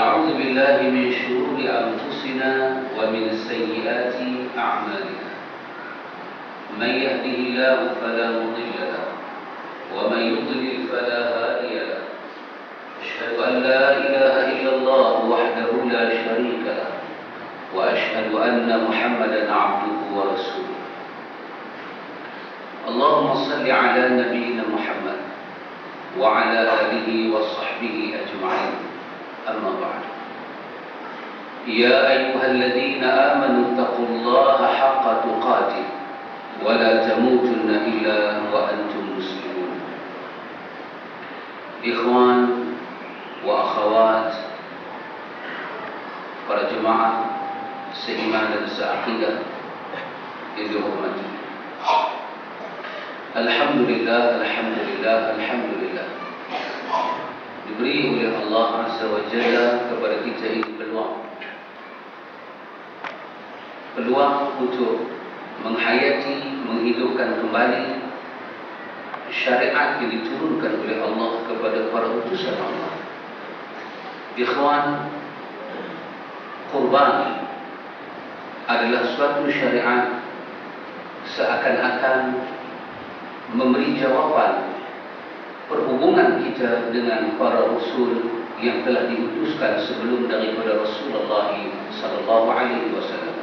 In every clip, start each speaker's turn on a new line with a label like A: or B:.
A: ونعوذ بالله من شرور أنفسنا ومن سيئات أعمالنا. من يهده الله فلا مضل له ومن يضلل فلا هادي له. أشهد أن لا إله إلا الله وحده لا شريك له وأشهد أن محمدا عبده ورسوله. اللهم صل على نبينا محمد وعلى آله وصحبه أجمعين. أما بعد، يا أيها الذين آمنوا اتقوا الله حق تقاته ولا تموتن إلا وأنتم مسلمون. Ikhwan wa akhawat, para jemaah seiman dan seaqidah yang dihormati, Alhamdulillah, Alhamdulillah, Alhamdulillah, diberi oleh Allah Azza wa Jalla kepada kita ini peluang untuk menghayati, menghidupkan kembali syariat yang diturunkan oleh Allah kepada para utusan Allah. Ikhwan, kurban adalah suatu syariat seakan-akan memberi jawapan perhubungan kita dengan para rasul yang telah diutuskan sebelum daripada Rasulullah sallallahu alaihi wasallam.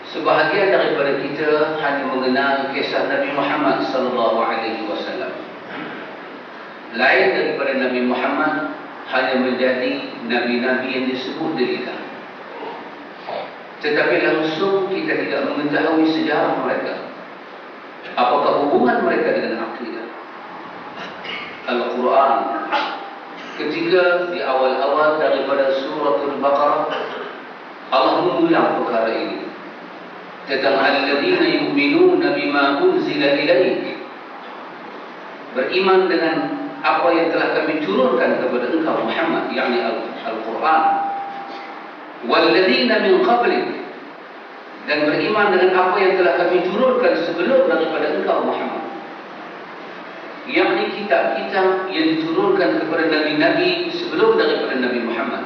A: Sebahagian daripada kita hanya mengenal kisah Nabi Muhammad sallallahu alaihi wasallam. Lain daripada Nabi Muhammad hanya menjadi nabi-nabi yang disebut di lidah. Tetapi langsung kita tidak mengetahui sejarah mereka. Apakah hubungan mereka dengan akidah? Al-Quran ketika di awal-awal daripada surah Al-Baqarah, Allah mengulang perkara ini tentang alladzina yu'minuna bima unzila ilaik, beriman dengan apa yang telah kami turunkan kepada engkau Muhammad, yakni Al-Quran. Walladzina min qablik, dan beriman dengan apa yang telah kami turunkan sebelum daripada engkau Muhammad, yakni kitab-kitab yang diturunkan kepada nabi-nabi sebelum daripada Nabi Muhammad.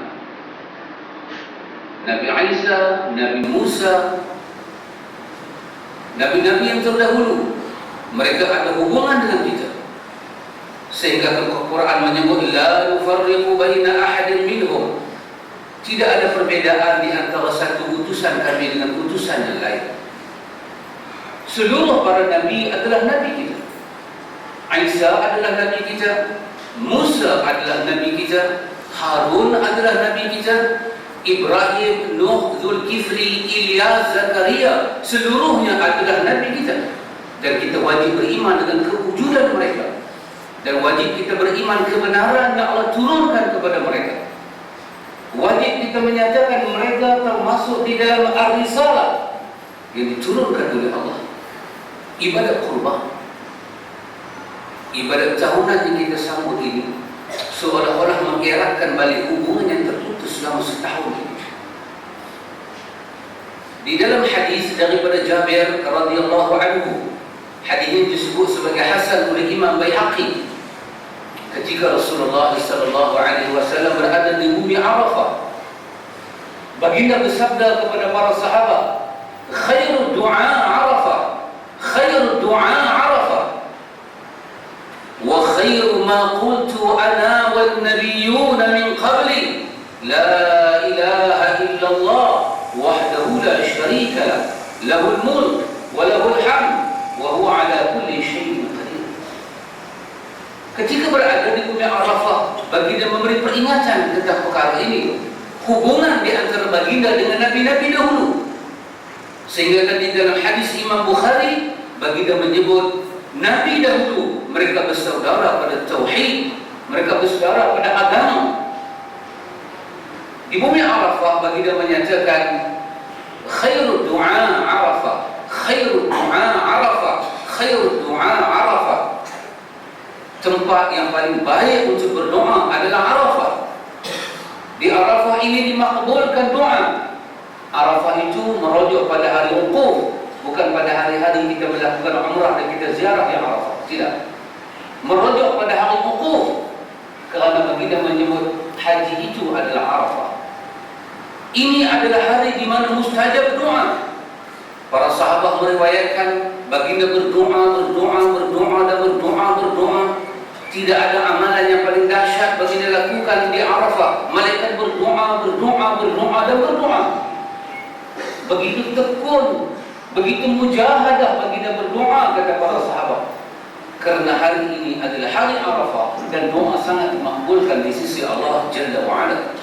A: Nabi Isa, Nabi Musa, nabi-nabi yang terdahulu, mereka ada hubungan dengan kita, sehingga Al-Quran menyebut la nufarriqu baina ahadin minhum, tidak ada perbedaan di antara satu utusan kami dengan utusan yang lain. Seluruh para nabi adalah nabi kita. Isa adalah nabi kita, Musa adalah nabi kita, Harun adalah nabi kita, Ibrahim, Nuh, Zulkifli, Ilyas, Zakaria, seluruhnya adalah nabi kita. Dan kita wajib beriman dengan kewujudan mereka, dan wajib kita beriman kebenaran yang Allah turunkan kepada mereka. Wajib kita menyatakan mereka termasuk di dalam ar-risalah yang diturunkan oleh Allah. Ibadat kurban, ibadat tahunan yang kita sambut ini seolah-olah mengeratkan balik hubungan yang terputus selama setahun ini. Di dalam hadis daripada Jabir radhiyallahu anhu, hadis ini disebut sebagai hasan oleh Imam Baihaqi, ketika Rasulullah sallallahu alaihi wasallam berada di bumi Arafah, baginda bersabda kepada para sahabat, khairud du'a Arafah, khairud du'a Arafah, wa khairu ma qultu ana wan nabiyyun min qabli, la ilaha illallah wahdahu la syarika lah, lahul mulk wa lahul hamd wa huwa ala kulli syai'in qadir. Ketika berada di bumi Arafah, baginda memberi peringatan tentang perkara ini, hubungan di antara baginda dengan nabi-nabi dahulu. Sehingga di dalam hadis Imam Bukhari, baginda menyebut nabi dahulu mereka bersaudara pada tauhid, mereka bersaudara pada agama. Di bumi Arafah, baginda menyatakan khairud du'a Arafah, khairud du'a Arafah, khairud du'a Arafah. Tempat yang paling baik untuk berdoa adalah Arafah. Di Arafah ini dimakbulkan doa. Arafah itu merujuk pada hari wukuf, bukan pada hari-hari kita melakukan umrah dan kita ziarah di Arafah. Tidak. Merujuk pada hari wukuf, kerana baginda menyebut haji itu adalah Arafah. Ini adalah hari di mana mustajab doa. Para sahabat meriwayatkan baginda berdoa dan berdoa. Tidak ada amalan yang paling dahsyat baginda lakukan di Arafah. Malaikat berdoa dan berdoa. Begitu tekun, begitu mujahadah baginda berdoa, kata para sahabat. Kerana hari ini adalah hari Arafah dan doa sangat dimakbulkan di sisi Allah Jalla wa'ala.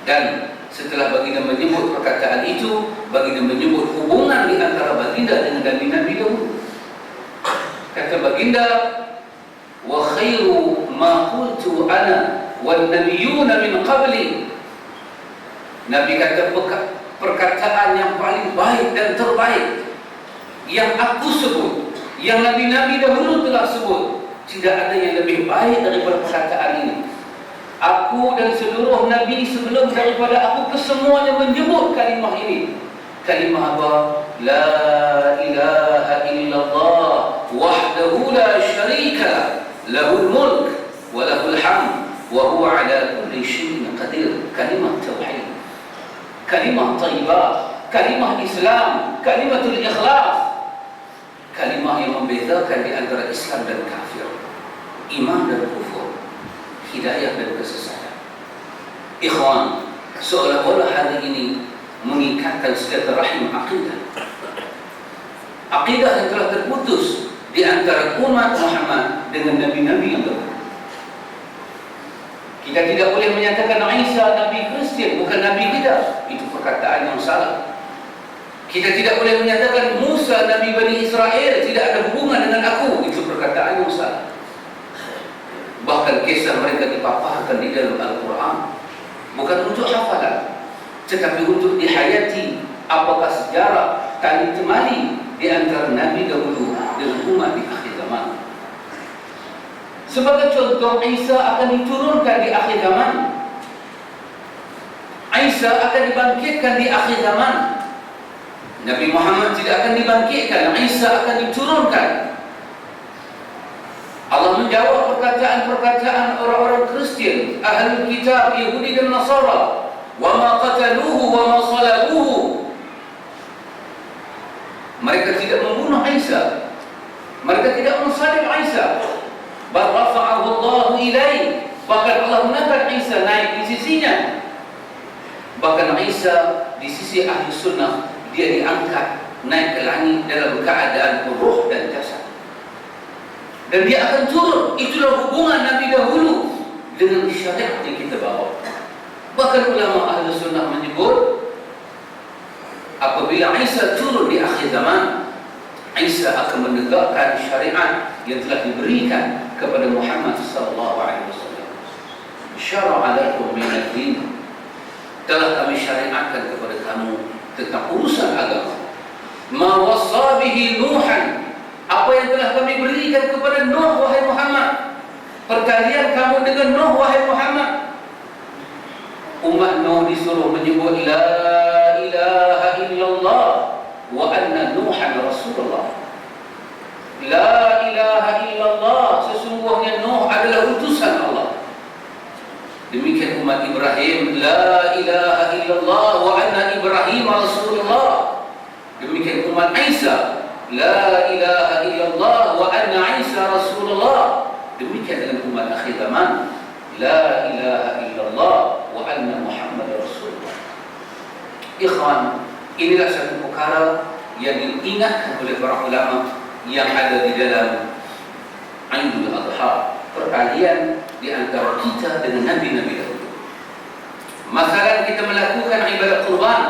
A: Dan setelah baginda menyebut perkataan itu, baginda menyebut hubungan di antara baginda dengan Nabi-Nabi dahulu. Kata baginda, wa khairu ma qultu ana wan nabiyyuna min qabli. Nabi kata perkataan yang paling baik dan terbaik yang aku sebut, yang Nabi-Nabi dahulu telah sebut, tidak ada yang lebih baik daripada perkataan ini. Aku dan seluruh Nabi sebelum daripada aku kesemuanya menyebut kalimah ini. Kalimah apa? La ilaha illallah wahdahu la syarika lahul mulk wa lahul hamd wa huwa ala kulli syai'in qadir. Kalimah tauhid, kalimah thayyibah, kalimah Islam, kalimatul ikhlas. Kalimah yang membedakan di antara Islam dan kafir, iman dan kufur, hidayah dan kesesatan. Ikhwan, seolah-olah hari ini mengikatkan silaturahim akidah. Akidah yang telah terputus di antara umat Muhammad dengan Nabi-Nabi yang dahulu. Kita tidak boleh menyatakan Isa Nabi Kristian, bukan Nabi kita. Itu perkataan yang salah. Kita tidak boleh menyatakan Musa Nabi Bani Israel tidak ada hubungan dengan aku. Itu perkataan yang salah. Bahkan kisah mereka dipaparkan di dalam Al-Quran bukan untuk hafalan, tetapi untuk dihayati. Apakah sejarah tali temali di antara Nabi dahulu dengan umat di akhir zaman. Sebagai contoh, Isa akan diturunkan di akhir zaman. Isa akan dibangkitkan di akhir zaman. Nabi Muhammad tidak akan dibangkitkan, Isa akan diturunkan. Allah menjawab perkataan-perkataan orang-orang Kristian, Ahlul Kitab, Yahudi dan Nasara. Wa ma qataluhu wa ma salabuhu. Mereka tidak membunuh Isa. Mereka tidak mensalib Isa. Bal rafa'ahu Allah ilaih. Bahkan Allah mengangkat Isa naik di sisinya. Bahkan Isa di sisi ahli sunnah, dia diangkat naik ke langit dalam keadaan ruh dan jasad. Dan dia akan turun. Itulah hubungan Nabi dahulu dengan syariat yang kita bawa. Bahkan ulama ahli sunnah menyebut, apabila Isa turun di akhir zaman, Isa akan menegakkan syariat yang telah diberikan kepada Muhammad sallallahu alaihi wasallam. Syara'a lakum min ad-din. Telah kami syariatkan kepada kamu tentang urusan agama. Ma wassa bihi Nuhan. Apa yang telah kami berikan kepada Nuh, wahai Muhammad. Perkalian kamu dengan Nuh, wahai Muhammad. Umat Nuh disuruh menyebut la ilaha illallah wa anna Nuhan Rasulullah. La ilaha illallah, sesungguhnya Nuh adalah utusan Allah. Demikian umat Ibrahim, la ilaha illallah wa anna Ibrahim Rasulullah. Demikian umat Isa, la ilaha illallah wa anna Isa Rasulullah. Demikian dengan umat akhir zaman, la ilaha illallah wa anna Muhammad Rasulullah. Ikhwan, inilah satu perkara yang diingatkan oleh para ulama yang ada di dalam Aidul Adha, perkalian di antara kita dengan Nabi-Nabi dahulu. Masalah kita melakukan ibadat kurban,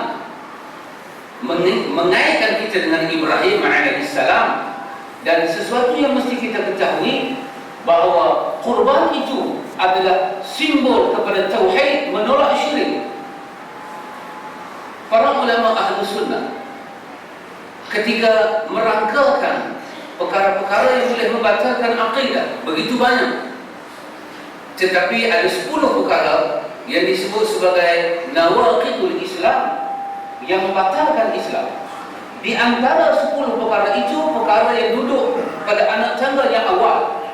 A: mengaitkan kita dengan Ibrahim alaihissalam, dan sesuatu yang mesti kita ketahui bahawa kurban itu adalah simbol kepada tauhid, menolak syirik. Para ulama ahli sunnah ketika merangkakan perkara-perkara yang boleh membatalkan akidah begitu banyak, tetapi ada 10 perkara yang disebut sebagai nawaqidul Islam, yang membatalkan Islam. Di antara 10 perkara itu, perkara yang duduk pada anak tangga yang awal.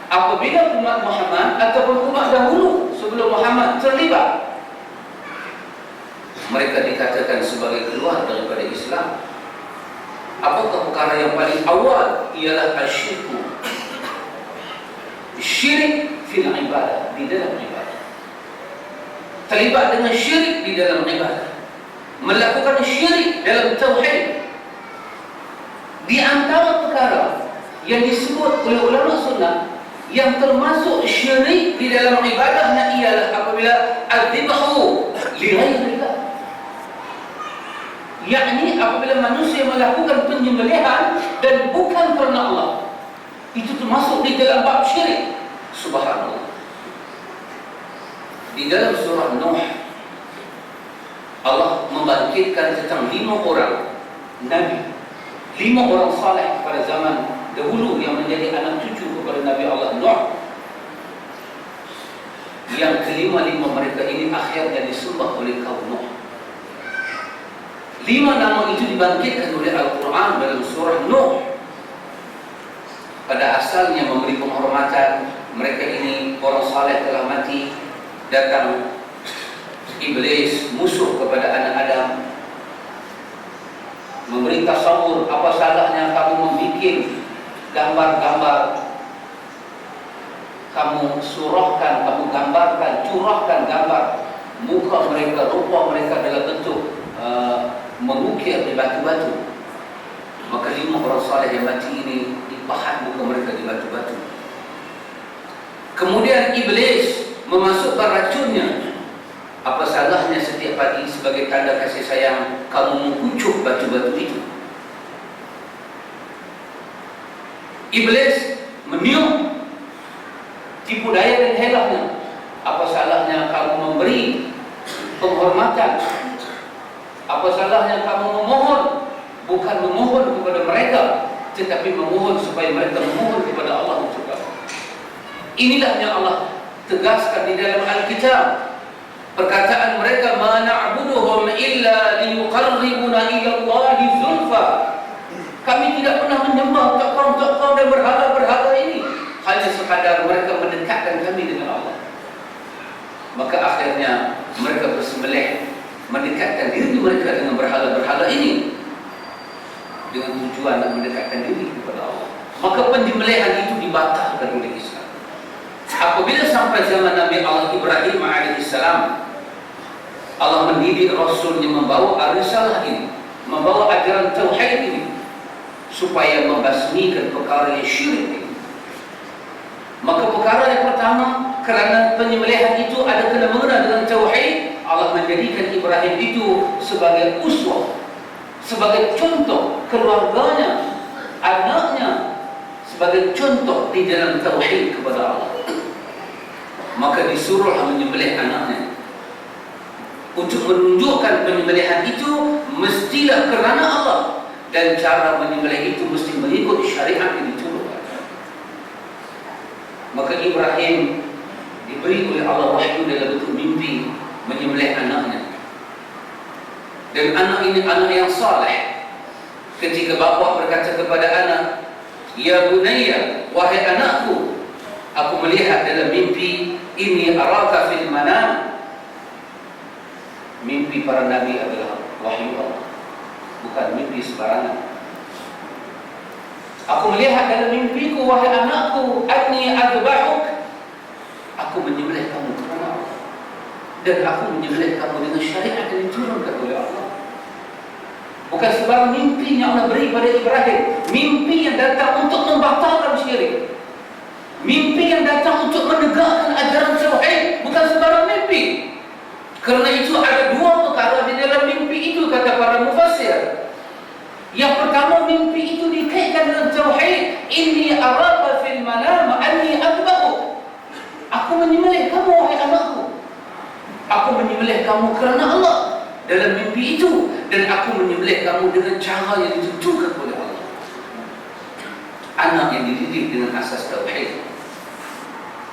A: Apabila umat Muhammad ataupun umat dahulu sebelum Muhammad terlibat, mereka dikatakan sebagai keluar daripada Islam. Apakah perkara yang paling awal? Ialah asyirku, syirik fil ibadah, di dalam ibadah. Terlibat dengan syirik di dalam ibadah, melakukan syirik dalam tauhid. Di antara perkara yang disebut oleh ulama sunnah yang termasuk syirik di dalam ibadahnya ialah apabila adzibhu li ghairillah, yakni apabila manusia melakukan penyembelihan dan bukan kerana Allah, itu termasuk di dalam bab syirik. Subhanallah. Di dalam surah Nuh, Allah membangkitkan tentang 5 orang Nabi, 5 orang saleh pada zaman dahulu yang menjadi anak cucu kepada Nabi Allah Nuh. Yang kelima-lima mereka ini akhirnya disembah oleh kaum Nuh. 5 nama itu dibangkitkan oleh Al-Quran dalam surah Nuh. Pada asalnya memberi penghormatan, mereka ini orang saleh telah mati. Datang iblis, musuh kepada anak Adam, memberi tasawur, apa salahnya kamu membuat gambar-gambar, kamu surahkan, kamu gambarkan, curahkan gambar muka mereka, rupa mereka dalam bentuk mengukir di batu-batu. Maka 5 orang saleh yang mati ini dipahat muka mereka di batu-batu. Kemudian iblis memasukkan racunnya. Apa salahnya setiap pagi sebagai tanda kasih sayang kamu mengucup batu-batu itu? Iblis meniup tipu daya dan helahnya. Apa salahnya kamu memberi penghormatan? Apa salahnya kamu memohon? Bukan memohon kepada mereka, tetapi memohon supaya mereka memohon kepada Allah juga. Inilah yang Allah tegaskan di dalam Alkitab. Perkataan mereka, ma na'buduhum illa liyuqarribuna ila Allahi zulfa. Kami tidak pernah menyembah tokoh-tokoh dan berhala-berhala ini, hanya sekadar mereka mendekatkan kami dengan Allah. Maka akhirnya mereka bersembelih, mendekatkan diri mereka dengan berhala-berhala ini, dengan tujuan nak mendekatkan diri kepada Allah. Maka penyembelihan itu dibatalkan oleh Islam. Apabila sampai zaman Nabi Allah Ibrahim alaihissalam, Allah mendidik Rasul yang membawa risalah ini, membawa ajaran tauhid ini, supaya membasmikan perkara yang syirik ini. Maka perkara yang pertama, kerana penyembelihan itu ada kena mengena dengan tauhid, Allah menjadikan Ibrahim itu sebagai uswah, sebagai contoh keluarganya, anaknya, sebagai contoh di dalam tauhid kepada Allah. Maka disuruhlah menyembelih anaknya. Untuk menunjukkan penyembelihan itu mestilah kerana Allah, dan cara menyembelih itu mesti mengikut syariat yang diturunkan. Maka Ibrahim diberi oleh Allah wahyu dalam bentuk mimpi menyembelih anaknya. Dan anak ini anak yang saleh. Ketika bapa berkata kepada anak, ya bunayya, wahai anakku, aku melihat dalam mimpi, ini araka fil manam. Mimpi para nabi adalah wahyu Allah, bukan mimpi sembarangan. Aku melihat dalam mimpiku, wahai anakku, anni adbahuk, aku menyembelih kamu kerana Allah, dan aku menyembelih kamu dengan syariat yang diturunkan oleh Allah. Bukan sembarang mimpi yang Allah beri pada Ibrahim, mimpi yang datang untuk membatalkan syirik, mimpi yang datang untuk menegakkan ajaran tauhid, bukan sembarang mimpi. Kerana itu ada 2 perkara di dalam mimpi itu, kata para mufassir. Yang pertama, mimpi itu dikaitkan dengan tauhid. Inni araka fil manam anni adbahu. Aku menyembelih kamu, wahai anakku. Aku menyembelih kamu kerana Allah dalam mimpi itu, dan aku menyembelih kamu dengan cara yang ditentukan oleh Allah. Anak yang dididik dengan asas tauhid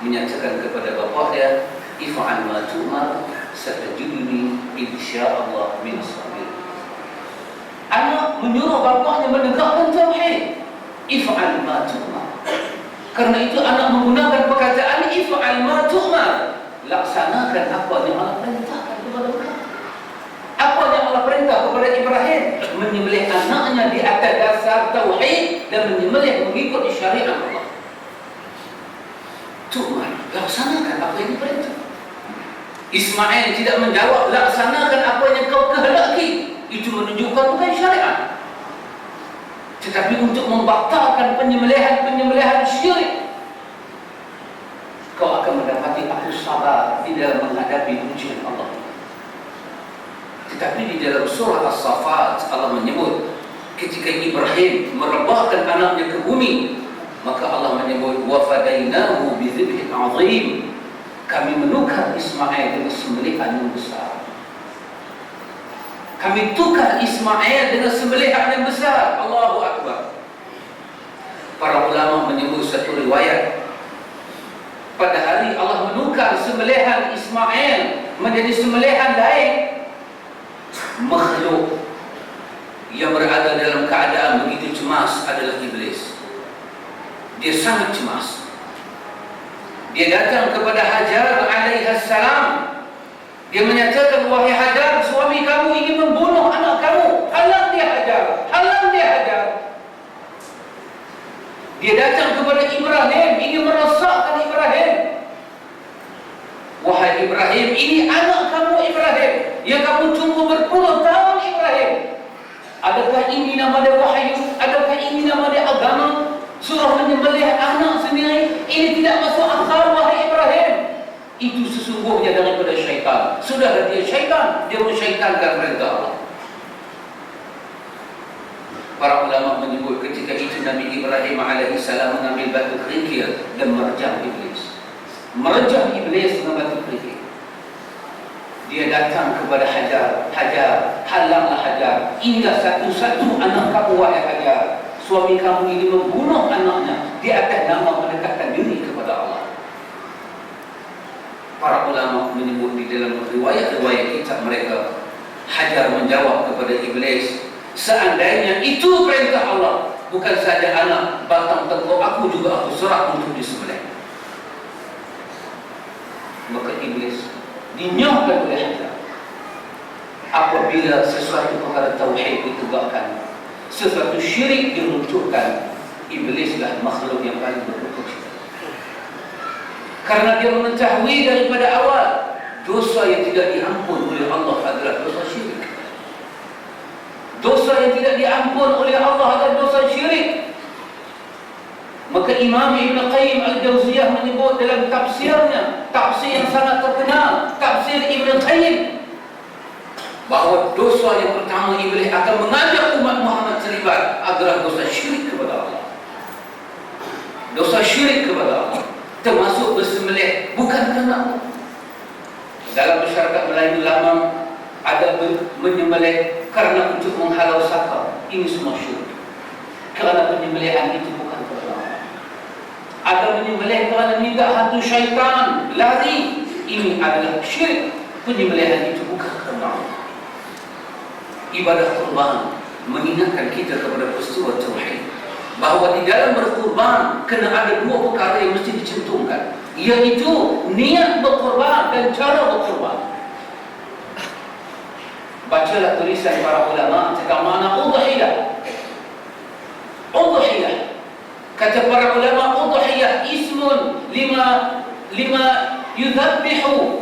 A: menyatakan kepada bapa dia, if'al ma tu'mar satajiduni insyaallah min as-sabirin. Anak menyuruh bapaknya menegakkan tauhid. If'al ma tu'mar. Karena itu anak menggunakan perkataan if'al ma tu'mar, laksanakan apa yang Allah perintahkan kepada kamu. Apa yang Allah perintah kepada Ibrahim? Menyembelih anaknya di atas dasar tauhid dan menyembelih mengikut syariat Allah. Tu'mar, laksanakan apa yang diperintah. Ismail tidak menjawab, laksanakan apa yang kau kehendaki. Itu menunjukkan bukan syariat, tetapi untuk membatalkan penyembelihan syirik. Kau akan mendapati aku sabar di dalam menghadapi ujian Allah. Tetapi di dalam surah As-Saffat Allah menyebut ketika Ibrahim merebahkan anaknya ke bumi, maka Allah menyebut wa fadainahu bi dzibhin 'azim. Kami menukar Ismail dengan sembelihan yang besar. Kami tukar Ismail dengan sembelihan yang besar. Allahu Akbar. Para ulama menyebut satu riwayat, pada hari Allah menukar sembelihan Ismail menjadi sembelihan lain, makhluk yang berada dalam keadaan begitu cemas adalah iblis. Dia sangat cemas. Dia datang kepada Hajar alaihissalam. Dia menyatakan, wahai Hajar, suami kamu ingin membunuh anak kamu. Halang dia Hajar, halang dia Hajar. Dia datang kepada Ibrahim, ingin merosakkan Ibrahim. Wahai Ibrahim, ini anak kamu Ibrahim, yang kamu tunggu berpuluh tahun Ibrahim. Adakah ini nama dia wahyu? Adakah ini nama dia agama? Surah menyembelih anak sendiri, ini tidak masuk akal wahai Ibrahim. Itu sesungguhnya daripada syaitan. Sudah dia syaitan, dia mensyaitankan perintah Allah. Para ulama menyebut ketika itu Nabi Ibrahim alaihissalam mengambil batu kerikil dan merejam iblis. Merejam iblis dengan batu kerikil. Dia datang kepada Hajar. Hajar, halanglah Hajar. Inilah satu-satu anak kamu wahai Hajar. Suami kamu ini membunuh anaknya di atas nama mendekatkan diri kepada Allah. Para ulama menyebut di dalam riwayat-riwayat kitab mereka, Hajar menjawab kepada iblis, seandainya itu perintah Allah, bukan saja anak, batang tengkuk aku juga aku serah untuk disembelih. Maka iblis dinyahkan oleh Hajar. Apabila sesuatu perkara tauhid ditegakkan, sesuatu syirik diruntuhkan, iblislah makhluk yang paling berhukum. Karena dia mengetahui daripada awal dosa yang tidak diampun oleh Allah adalah dosa syirik. Dosa yang tidak diampun oleh Allah adalah dosa syirik. Maka Imam Ibn Qayyim Al-Jawziyah menyebut dalam tafsirnya, tafsir yang sangat terkenal, tafsir Ibn Qayyim, bahawa dosa yang pertama iblis akan mengajak umat Muhammad terlibat adalah dosa syirik kepada Allah. Dosa syirik kepada Allah, termasuk bersembelih bukan kerana Allah. Dalam masyarakat Melayu lama ada menyembelih kerana untuk menghalau saka. Ini semua syirik. Kerana penyembelihan itu bukan kerana Allah. Ada menyembelih kerana minta hantu syaitan lari. Ini adalah syirik. Penyembelihan itu bukan kerana Allah. Ibadah kurban mengingatkan kita kepada peristiwa tauhid, bahawa di dalam berkurban kena ada dua perkara yang mesti dicantumkan, iaitu niat berkurban dan cara berkurban. Bacalah tulisan para ulama tentang makna udhiyah. Udhiyah, kata para ulama, udhiyah ismun lima yudhabbihu,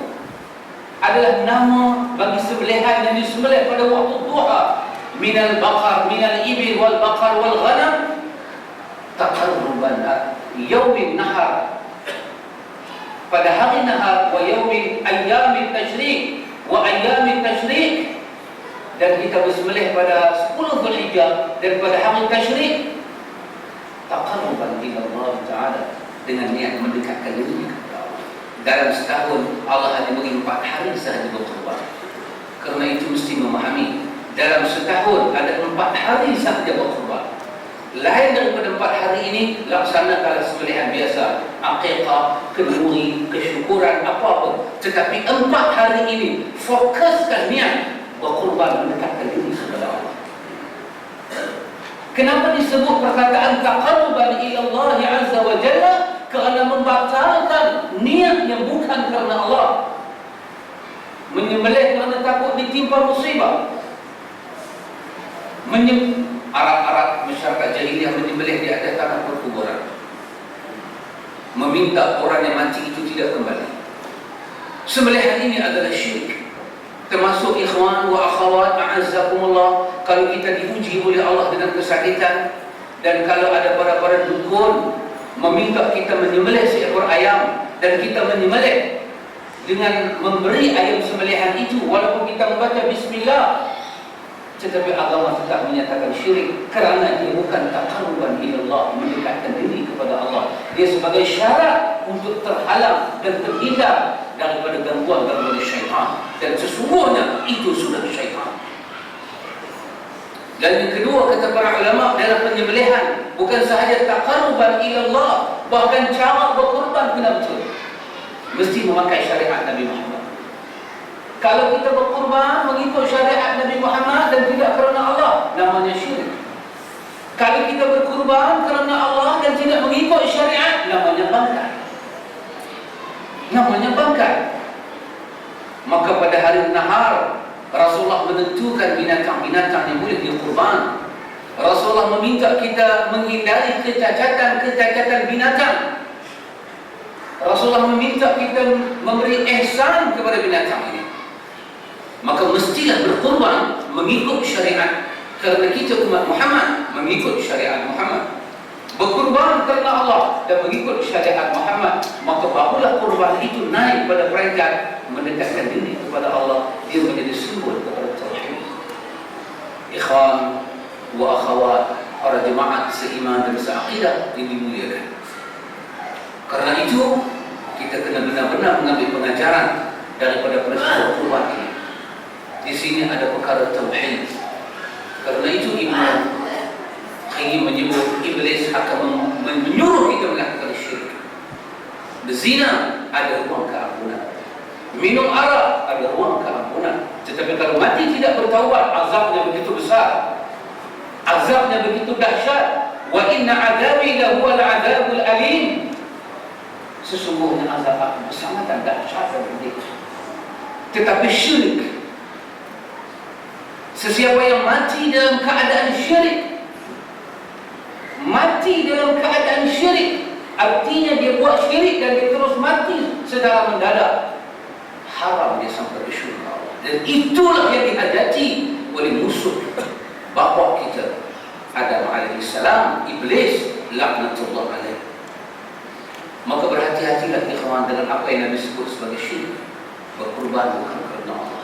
A: adalah nama bagi sembelihan yang disembelih pada waktu duha, minal baqar, minal ibil wal baqar wal ghanam, taqarruban yaumin nahar, pada hari nahar, wa yaumin ayyamin tashrik, wa ayyamin tashrik, dan kita bersembelih pada 10 Zulhijjah dan pada hari tashrik, taqarruban ila Allah Ta'ala, dengan niat mendekatkan diri kepada Allah. Dalam setahun Allah hanya beri 4 hari sahaja berkurban. Kerana itu mesti memahami, dalam setahun ada 4 hari sahaja berkurban. Lain daripada 4 hari ini, laksanakanlah sembelihan biasa, aqiqah, kenduri, kesyukuran, apa-apa. Tetapi 4 hari ini fokuskan niat berkurban mendekatkan diri kepada Allah. Kenapa disebut perkataan taqarruban ila Allah Azza wa Jalla? Kerana membatalkan niat yang bukan kerana Allah. Menyembelih kerana takut ditimpa musibah. Arab-Arab masyarakat jahiliah menyembelih di atas tanah perkuburan, meminta orang yang mati itu tidak kembali. Sembelihan ini adalah syirik. Termasuk ikhwan wa akhawat a'azzakumullah, kalau kita diuji oleh Allah dengan kesakitan, dan kalau ada para dukun meminta kita menyembelih seekor ayam, dan kita menyembelih dengan memberi ayam sembelihan itu walaupun kita membaca bismillah, tetapi agama tetap menyatakan syirik kerana dia bukan taqarruban ila Allah, mendekatkan diri kepada Allah. Dia sebagai syarat untuk terhalang dan terhindar daripada gangguan daripada syaitan, dan sesungguhnya itu sudah syaitan. Dan yang kedua, kata para ulama, dalam penyembelihan bukan sahaja taqarruban ila Allah, bahkan cara berkorban kena betul, mesti memakai syariat Nabi Muhammad. Kalau kita berkorban mengikut syariat Nabi Muhammad dan tidak kerana Allah, namanya syirik. Kalau kita berkorban kerana Allah dan tidak mengikut syariat, namanya bangkai. Namanya bangkai. Maka pada hari nahar, Rasulullah menentukan binatang-binatang yang boleh dikorban. Rasulullah meminta kita menghindari kecacatan binatang. Rasulullah meminta kita memberi ihsan kepada binatang ini. Maka mestilah berkorban mengikut syariat, kerana kita umat Muhammad mengikut syariat Muhammad. Berkorban kerana Allah dan mengikut syariat Muhammad, maka barulah korban itu naik pada peringkat mendekatkan diri kepada Allah. Dia menjadi simbol kepada tauhid. Ikhwan wa akhawat, para jemaat seiman dan seaqidah yang dimuliakan. Kerana itu kita kena benar-benar mengambil pengajaran daripada peristiwa korban ini. Di sini ada perkara tauhid. Kerana itu Ibnu Qayyim menyebut iblis akan menyuruh kita melakukan syirik. Berzina ada ruang keampunan, minum arak ada ruang keampunan. Tetapi kalau mati tidak bertaubat, azabnya begitu besar, azabnya begitu dahsyat. Wa inna azabi lahuwal azabul alim. Sesungguhnya azab aku sangat dahsyat dan pedih. Tetapi syirik, sesiapa yang mati dalam keadaan syirik, mati dalam keadaan syirik, artinya dia buat syirik dan dia terus mati secara mendadak, haram dia sampai ke syurga Allah. Dan itulah yang dihadapi oleh musuh bapa kita Adam alaihissalam, iblis laknatullah alaih. Maka berhati-hatilah ikhwan dengan apa yang Nabi sebut sebagai syirik. Berkorban bukan kerana Allah.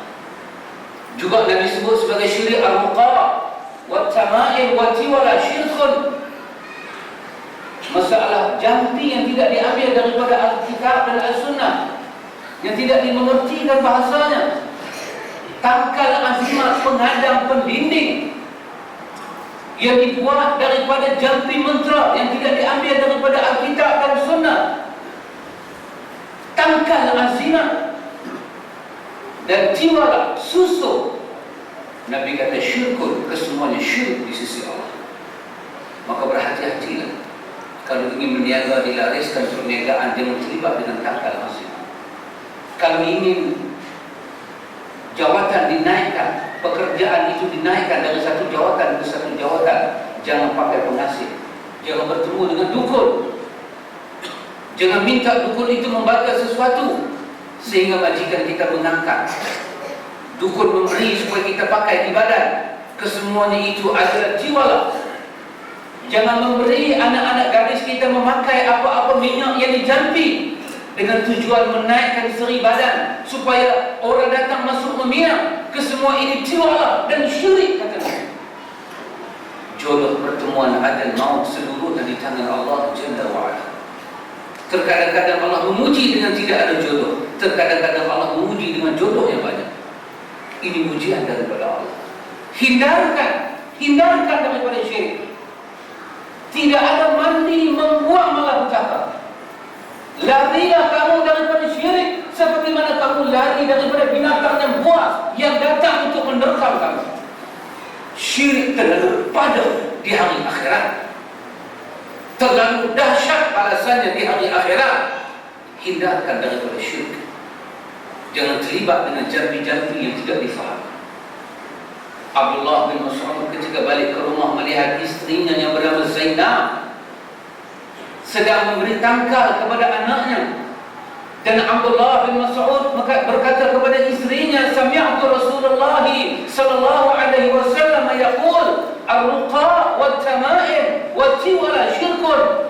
A: Juga Nabi sebut sebagai syirik al-muqa wa tamaim wa tiwala syirkun. Masalah jampi yang tidak diambil daripada Alkitab dan Al-Sunnah, yang tidak dimengertikan bahasanya. Tangkal azimat penghadang pendinding yang dibuat daripada jampi mantra yang tidak diambil daripada Alkitab dan Sunnah. Tangkal azimat dan tiwala susu. Nabi kata syirkun, kesemuanya syirik di sisi Allah. Maka berhati-hatilah kalau ingin berniaga, dilariskan perniagaan, jangan terlibat dengan tangkal azimat. Kalau ingin jawatan dinaikkan, pekerjaan itu dinaikkan dari satu jawatan ke satu jawatan, jangan pakai pengasih, jangan bertemu dengan dukun, jangan minta dukun itu membaca sesuatu sehingga majikan kita mengangkat. Dukun memberi supaya kita pakai di badan, kesemuanya itu adalah jiwalah. Jangan memberi anak-anak gadis kita memakai apa-apa minyak yang dijampi dengan tujuan menaikkan seri badan supaya orang datang masuk meminang. Kesemua ini jiwalah dan syirik, kata Nabi. Jodoh pertemuan adil maut seluruhnya di tangan Allah Jalla wa'ala. Terkadang-kadang Allah memuji dengan tidak ada jodoh, terkadang-kadang Allah memuji dengan jodoh yang banyak. Ini ujian daripada Allah. Hindarkan daripada syirik. Tidak ada mandi membuang malapetaka. Larilah kamu daripada syirik seperti mana kamu lari daripada binatang yang buas yang datang untuk menerkam kamu. Syirik terlalu padat. di hari akhirat. Terlalu dahsyat balasannya di hari akhirat. Hindarkan daripada syirik. Jangan terlibat dengan jambi-jambi yang tidak difaham. Abdullah bin Mas'ud ketika balik ke rumah melihat istrinya yang bernama Zainab sedang memberi tangkal kepada anaknya. Dan Abdullah bin Mas'ud berkata kepada istrinya, "Sami'tu Rasulullah sallallahu alaihi wasallam yaqul, ar-ruqa wat-tama'im wat-tiwala syirkun."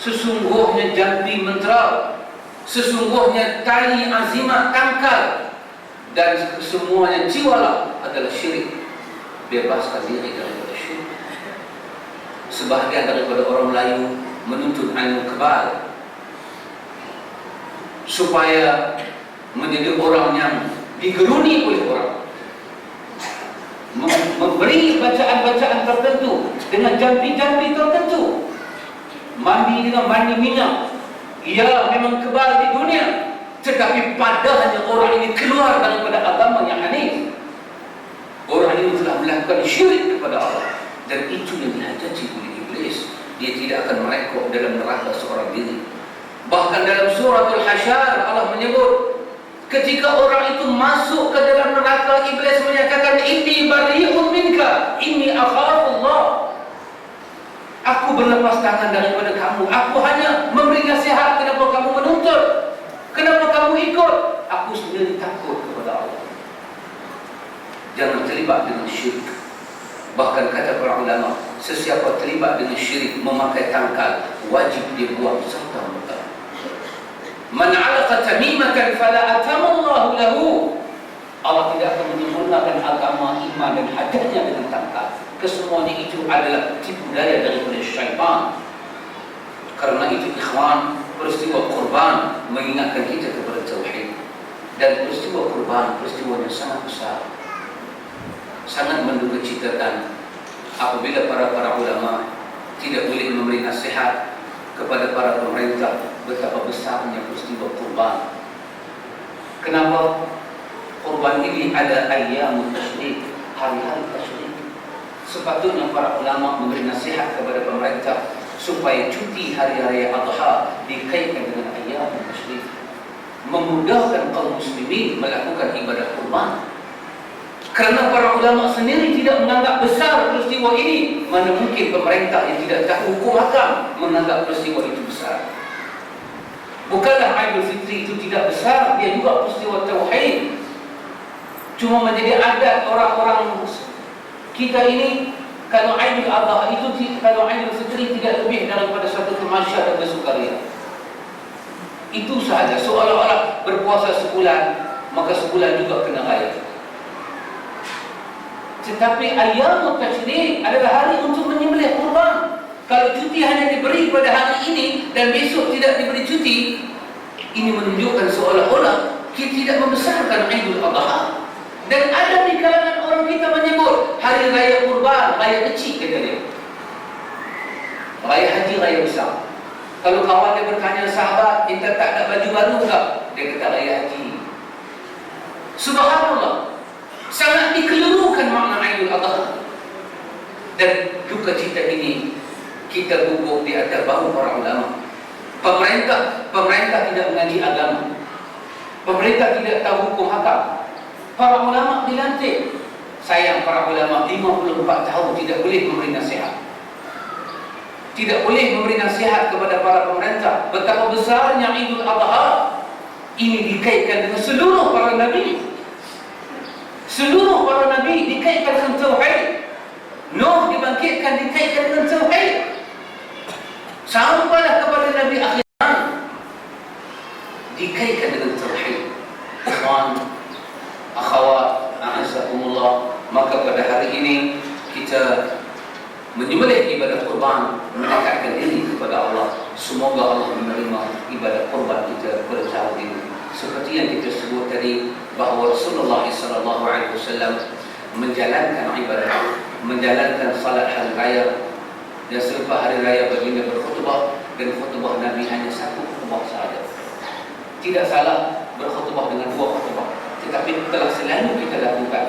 A: Sesungguhnya jambi mentera, sesungguhnya tali azimah tangkal, dan semuanya tiwala adalah syirik. Bebaskan diri daripada syirik. Sebahagian daripada orang Melayu menuntut ilmu kebal supaya menjadi orang yang digeruni oleh orang, memberi bacaan-bacaan tertentu dengan jambi-jambi tertentu, mandi dengan mandi minyak. Ia memang kebal di dunia, tetapi padahal orang ini keluar daripada agama yang aneh. Orang ini telah melakukan syirik kepada Allah, dan itu yang dihajati oleh iblis. Dia tidak akan merekod dalam neraka seorang diri. Bahkan dalam surah Al-Hasyr Allah menyebut, ketika orang itu masuk ke dalam neraka, iblis menyatakan, "Inni bari'un minka, inni akhafullah." Aku berlepas tangan daripada kamu. Aku hanya memberi nasihat. Kenapa kamu menuntut? Kenapa kamu ikut? Aku sendiri takut kepada Allah. Jangan terlibat dengan syirik. Bahkan kata para ulama, sesiapa terlibat dengan syirik memakai tangkal, wajib dia buang serta merta. Man 'alaqa tamimatan fala atamallahu lahu. Allah tidak akan menyempurnakan agama, iman dan hajatnya dengan tangkal. Kesemuanya itu adalah tipu daya daripada syaitan. Karena itu ikhwan, peristiwa kurban mengingatkan kita kepada tauhid. Dan peristiwa kurban, peristiwa yang sangat besar, sangat mendukacitakan apabila para ulama tidak boleh memberi nasihat kepada para pemerintah betapa besarnya peristiwa kurban. Kenapa? Kurban ini ada ayyamut tasyrik, hari-hari tasyrik. Sepatutnya para ulama memberi nasihat kepada pemerintah supaya cuti hari raya Adha dikaitkan dengan ayyamut tasyrik, memudahkan kaum muslimin melakukan ibadah kurban. Kerana para ulama sendiri tidak menganggap besar peristiwa ini, mana mungkin pemerintah yang tidak tahu hukum hakam menganggap peristiwa itu besar. Bukanlah Aidul Fitri itu tidak besar, dia juga peristiwa tauhid. Cuma menjadi adat orang-orang kita ini, kalau Aidul Adha itu, kalau Aidul Fitri tidak lebih daripada satu tamasya dan bersukaria. Itu sahaja, seolah-olah berpuasa sebulan, maka sebulan juga kena raya. Tetapi ayyamut tasyrik adalah hari untuk menyembelih kurban. Kalau cuti hanya diberi pada hari ini dan besok tidak diberi cuti, ini menunjukkan seolah-olah kita tidak membesarkan Aidul Adha. Dan ada di kalangan orang kita menyebut hari raya kurban, raya kecil kata dia. Raya haji, raya besar. Kalau kawan dia bertanya, "Sahabat, kita tak ada baju baru tak?" Dia kata raya haji. Subhanallah, sangat dikelirukan makna Aidul Adha. Dan duka cita ini kita gugur di atas bahu para ulama. Pemerintah tidak mengaji agama. Pemerintah tidak tahu hukum hakam. Para ulama dilantik. Sayang, para ulama 54 tahun tidak boleh memberi nasihat. Tidak boleh memberi nasihat kepada para pemerintah. Betapa besarnya Aidul Adha ini dikaitkan dengan seluruh para nabi. Seluruh para nabi dikaitkan dengan tauhid. Nuh dibangkitkan dikaitkan dengan tauhid. Sampailah kepada Nabi akhir dikaitkan dengan tauhid. Ikhwan, akhwat, a'azakumullah, maka pada hari ini kita menyembelih ibadah kurban, mendekatkan diri kepada Allah. Semoga Allah menerima ibadah kurban kita pada tahun ini. Seperti yang kita sebut tadi, bahawa Rasulullah SAW menjalankan ibadah, menjalankan salat hari raya, dan selepas hari raya baginda berkhutbah, dan khutbah Nabi hanya satu khutbah sahaja. Tidak salah berkhutbah dengan dua khutbah, tetapi telah selalu kita lakukan.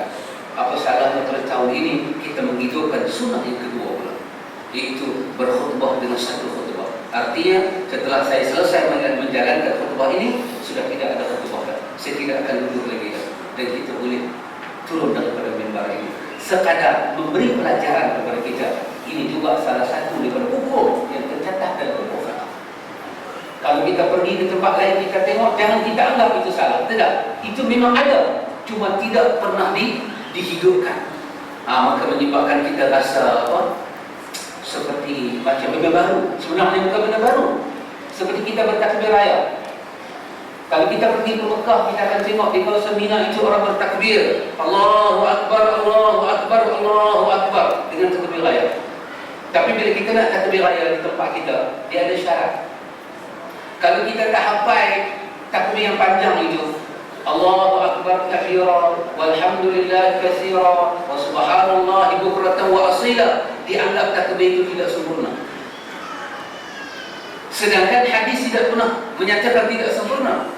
A: Apa salahnya pada tahun ini kita menghidupkan sunnah yang kedua? iaitu berkhutbah dengan satu khutbah. Artinya setelah saya selesai menjalankan khutbah ini, sudah tidak ada khutbah dah. Saya tidak akan duduk lagi dah. Dan kita boleh turun daripada mimbar ini, sekadar memberi pelajaran kepada kita. Ini juga salah satu daripada hukum yang tercatat dalam hukum fiqh. Kalau kita pergi ke tempat lain, kita tengok, jangan kita anggap itu salah. Tidak, itu memang ada, cuma tidak pernah dihidupkan. Maka menyebabkan kita rasa seperti macam benda baru. Sebenarnya bukan benda baru. Seperti kita bertakbir raya. Kalau kita pergi ke Mekah, kita akan tengok di kawasan Mina itu orang bertakbir, Allahu Akbar, Allahu Akbar, Allahu Akbar, dengan takbir raya. Tapi bila kita nak takbir raya di tempat kita, dia ada syarat. Kalau kita tak hafal takbir yang panjang itu, Allahu Akbar kabira, walhamdulillah katsira, wa subhanallah bukratan wa asila, dianggap takbir itu tidak sempurna. Sedangkan hadis tidak pernah menyatakan tidak sempurna.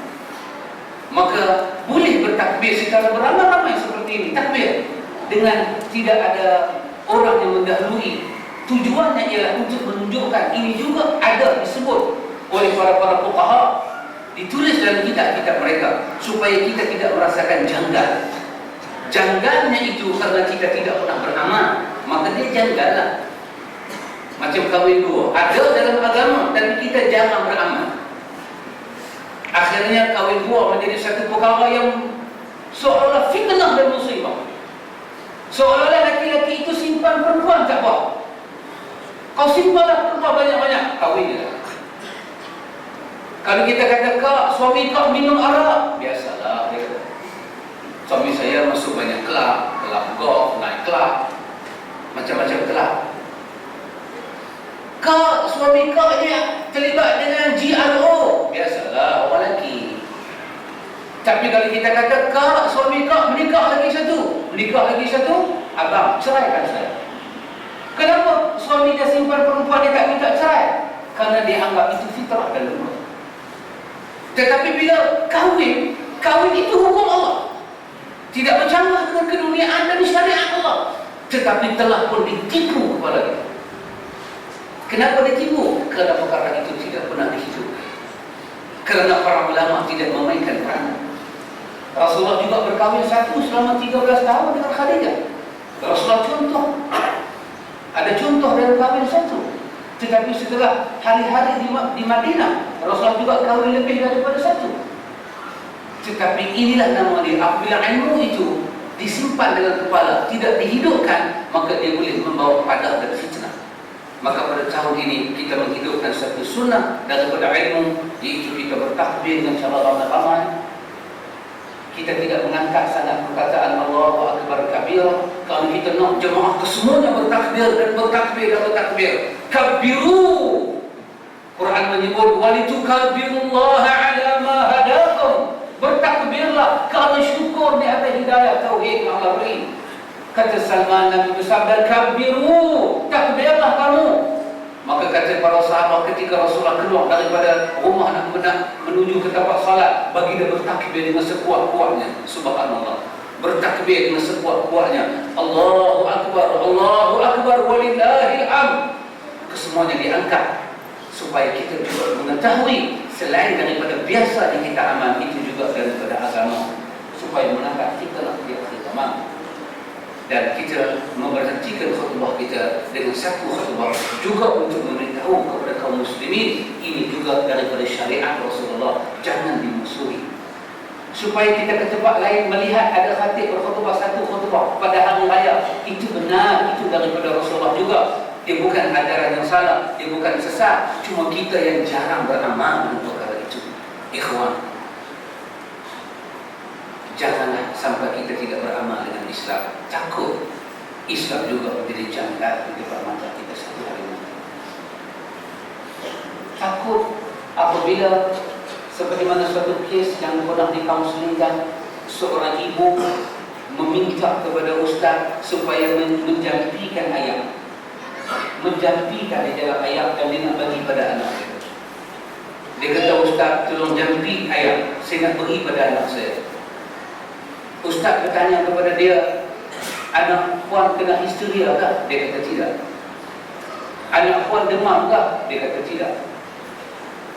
A: Maka boleh bertakbir secara beramai-ramai seperti ini, takbir dengan tidak ada orang yang mendahului. Tujuannya ialah untuk menunjukkan ini juga ada disebut oleh para fuqaha, ditulis dalam kitab-kitab mereka, supaya kita tidak merasakan janggal. Janggalnya itu karena kita tidak pernah beramal, maka dia janggal lah. Macam kahwin dua, ada dalam agama, tapi kita jarang beramal. Akhirnya kahwin dua menjadi satu perkara yang seolah fitnah dan musibah. Seolah-olah laki-laki itu simpan perempuan tak apa. Kau simpanlah perempuan banyak-banyak, kahwin je lah. Kalau kita kata, kak, suami kak minum arak, biasalah dia kata. Suami saya masuk banyak kelab golf, naik kelab, macam-macam kelab. Kak, suami kak ni terlibat dengan GRO, biasalah orang lelaki. Tapi kalau kita kata, kak, suami kak menikah lagi satu, abang, ceraikan saya. Kenapa suami dia simpan perempuan, dia tak minta cerai? Karena dia anggap itu fitrah dan lumrah. Tetapi bila kahwin itu hukum Allah, tidak bercanggah dengan keduniaan dan syariat Allah, tetapi telah pun ditipu kepala kita. Kenapa ditipu? Kerana perkara itu tidak pernah dihidupkan. Kerana para ulama tidak memainkan peranan. Rasulullah juga berkahwin satu selama 13 tahun dengan Khadijah. Rasulullah ada contoh dalam kahwin satu. Tetapi setelah hari-hari di Madinah, Rasulullah juga kahwin lebih daripada satu. Tetapi inilah nama dia, apabila ilmu itu disimpan dalam kepala, tidak dihidupkan, maka dia boleh membawa padah dan fitnah. Maka pada tahun ini kita menghidupkan satu sunnah daripada ilmu, iaitu kita bertakbir dengan cara ramai-ramai. Kita tidak mengangkat sangat perkataan Allahu Akbar kabira. Kalau kita nak jemaah kesemuanya bertakbir dan bertakbir, kabiru. Quran menyebut walitukabirullaha ala ma hadakum. Bertakbirlah kerana syukur di atas hidayah tauhid yang Allah beri. Kata Salman, Nabi bersabda, kabiru, takbirlah kamu. Maka kata para sahabat ketika Rasulullah keluar daripada rumah nak menuju ke tempat salat, bagi dia bertakbir dengan sekuat-kuatnya. Subhanallah. Bertakbir dengan sekuat-kuatnya. Allahu Akbar, walillahil hamd. Kesemuanya diangkat supaya kita juga mengetahui selain daripada biasa yang kita amal, itu juga daripada agama, supaya menangkap fitnah di akhir zaman. Dan kita memberhentikan khutbah kita dengan satu khutbah juga untuk memberitahu kepada kaum muslimin, ini juga daripada syariat Rasulullah, jangan dimusuhi. Supaya kita ke tempat lain melihat ada khatib berkhutbah satu khutbah pada hari raya, itu benar, itu daripada Rasulullah juga. Dia bukan ajaran yang salah, dia bukan sesat, cuma kita yang jarang beramal dengan perkara itu. Ikhwan, janganlah sampai kita tidak beramal dengan Islam. Takut Islam juga menjadi janggal di depan mata kita satu hari nanti. Takut apabila seperti mana suatu kes yang pernah dikaunselingkan, seorang ibu meminta kepada ustaz supaya menjampikan ayam. Menjampikan di dalam ayam dan dia nak bagi pada anak dia. Dia kata, ustaz, tolong jampi ayam, saya nak beri pada anak saya. Ustaz bertanya kepada dia, anak puan kena histeria kah? Dia kata tidak. Anak puan demam kah? Dia kata tidak.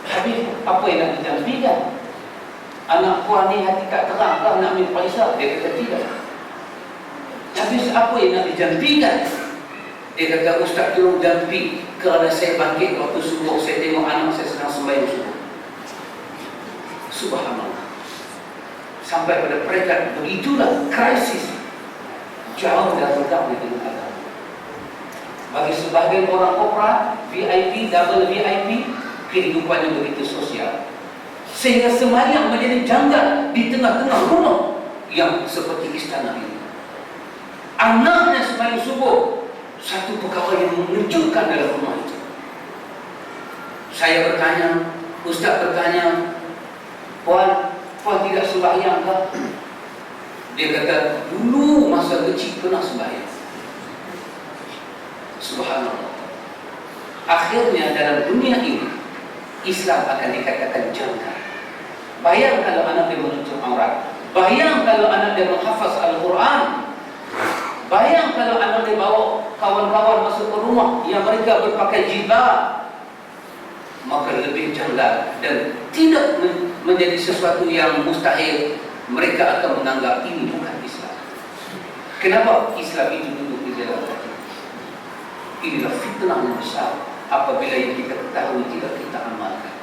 A: Habis apa yang nak dijampikan? Anak puan ni hati tak terang kah nak ambil Faisal? Dia kata tidak. Habis apa yang nak dijampikan? Dia kata, Ustaz tolong jampi, kerana saya bangkit waktu subuh, saya tengok anak saya sedang sembahyang subuh. Subhanallah. Sampai pada peringkat begitulah krisis. Jauh dan redam dengan agama. Bagi sebahagian orang korporat, VIP, double VIP, kehidupannya begitu sosial, sehingga sembahyang menjadi janggal di tengah-tengah rumah yang seperti istana ini. Anaknya sembahyang subuh, satu perkara yang mengejutkan dalam rumah itu. Saya bertanya, Ustaz bertanya, Puan tidak sembahyang ke? Dia kata, dulu masa kecil pernah sembahyang. Subhanallah. Akhirnya dalam dunia ini, Islam akan dikatakan janggal. Bayang kalau anak dia menutup aurat. Bayang kalau anak dia menghafaz Al-Quran. Bayang kalau anak dia bawa kawan-kawan masuk ke rumah yang mereka berpakai jilbab. Maka lebih janggal dan tidak menjadi sesuatu yang mustahil. Mereka akan menganggap ini bukan Islam. Kenapa Islam itu duduk di dalam hati? Inilah fitnah yang besar apabila yang kita ketahui tidak kita amalkan.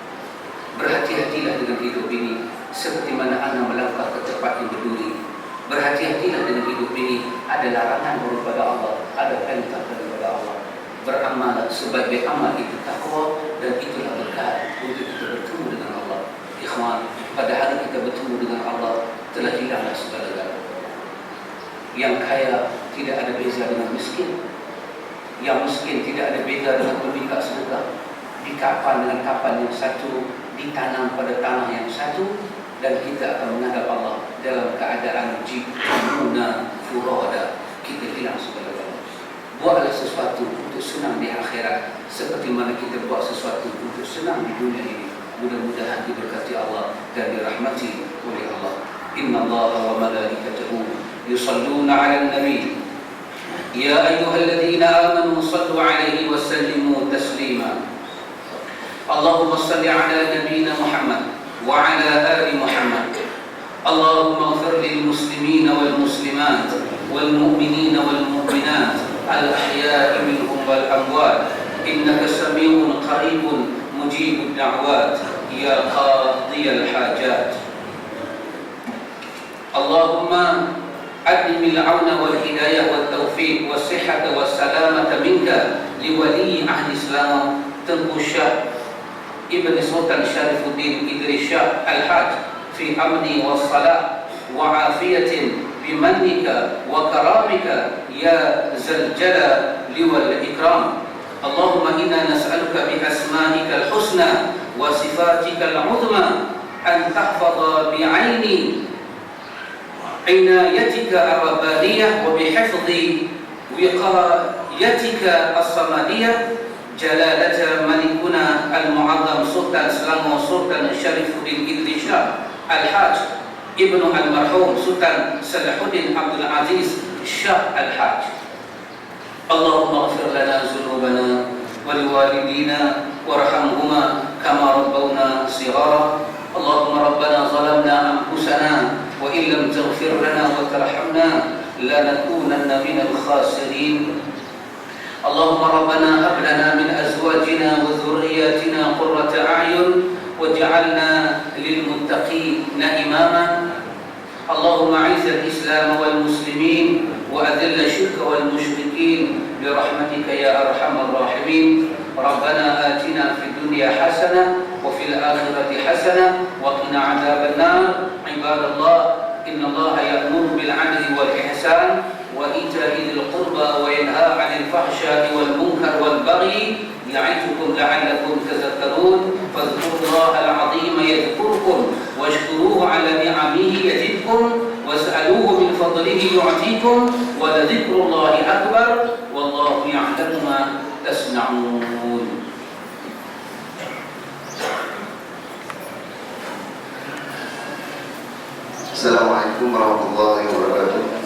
A: Berhati-hatilah dengan hidup ini seperti mana anak melangkah ke tempat yang berduri. Berhati-hatilah dengan hidup ini. Ada larangan daripada Allah, ada perintah daripada Allah. Beramal sebagai amal itu takwa, dan itulah berkah untuk kita bertemu dengan Allah. Ikhwan, pada hari kita bertemu dengan Allah, telah hilanglah segala-galanya. Yang kaya tidak ada beza dengan miskin. Yang miskin tidak ada beza dengan pemikat sedekah. Dikapan dengan kapan yang satu, ditanam pada tanah yang satu, dan kita akan menghadap Allah dalam keadaan jibuna furada. Kita hilang segala-galanya. Buatlah sesuatu untuk senang di akhirat, seperti mana kita buat sesuatu untuk senang di dunia ini. Mudah-mudahan diberkati Allah dan dirahmati oleh Allah. Inna Allah wa malaikatahu yusalluna 'alan nabi. Ya ayyuhalladzina amanu sallu 'alaihi wa sallimu taslima. Allahumma salli 'ala nabiyyina Muhammad wa 'ala ali Muhammad. Allahumma ighfir lil muslimina wal muslimat wal mu'minina wal mu'minat al ahya'i minhum wal amwat. Innaka sami'un qaribun mujibud da'wat ya qadiyal hajat. Allahumma أدم العون والهداية والتوفيق والصحة والسلامة منك لولي عهد الإسلام تنقو الشاه ابن سلطان شريف الدين إدريس شاه الحاج في أمن والصلاة وعافية بمنك وكرامك يا ذا الجلال والإكرام. اللهم إنا نسألك بأسمائك الحسنى وصفاتك العظمى أن تحفظ بعين عنايتك الربانية وبحفظ وقايتك الصمدية جلالة ملكنا المعظم سلطان سلامة سلطان شريف الدين إدريس شاه الحاج ابن المرحوم سلطان صلاح الدين عبد العزيز شاه الحاج. اللهم اغفر لنا ذنوبنا ولوالدينا وارحمهما كما ربونا صغارا. اللهم ربنا ظلمنا أنفسنا وإن لم تغفر لنا وترحمنا لنكونن من الخاسرين. اللهم ربنا هب لنا من أزواجنا وذرياتنا قرة أعين واجعلنا للمتقين إماما. اللهم أعز الإسلام والمسلمين وأذل الشرك والمشركين برحمتك يا أرحم الراحمين. ربنا آتنا في الدنيا حسنة وفي الآخرة حسنة وقنا عذاب النار. عباد الله، إن الله يأمر بالعدل والإحسان وإيتاء ذي القربى وينهى عن الفحشاء والمنكر والبغي يعظكم لعلكم تذكرون. فاذكروا الله العظيم يذكركم واشكروه على نعمه يزدكم واسألوه من فضله يعطيكم ولذكر الله أكبر والله يعلم ما تصنعون.
B: Assalamualaikum warahmatullahi wabarakatuh.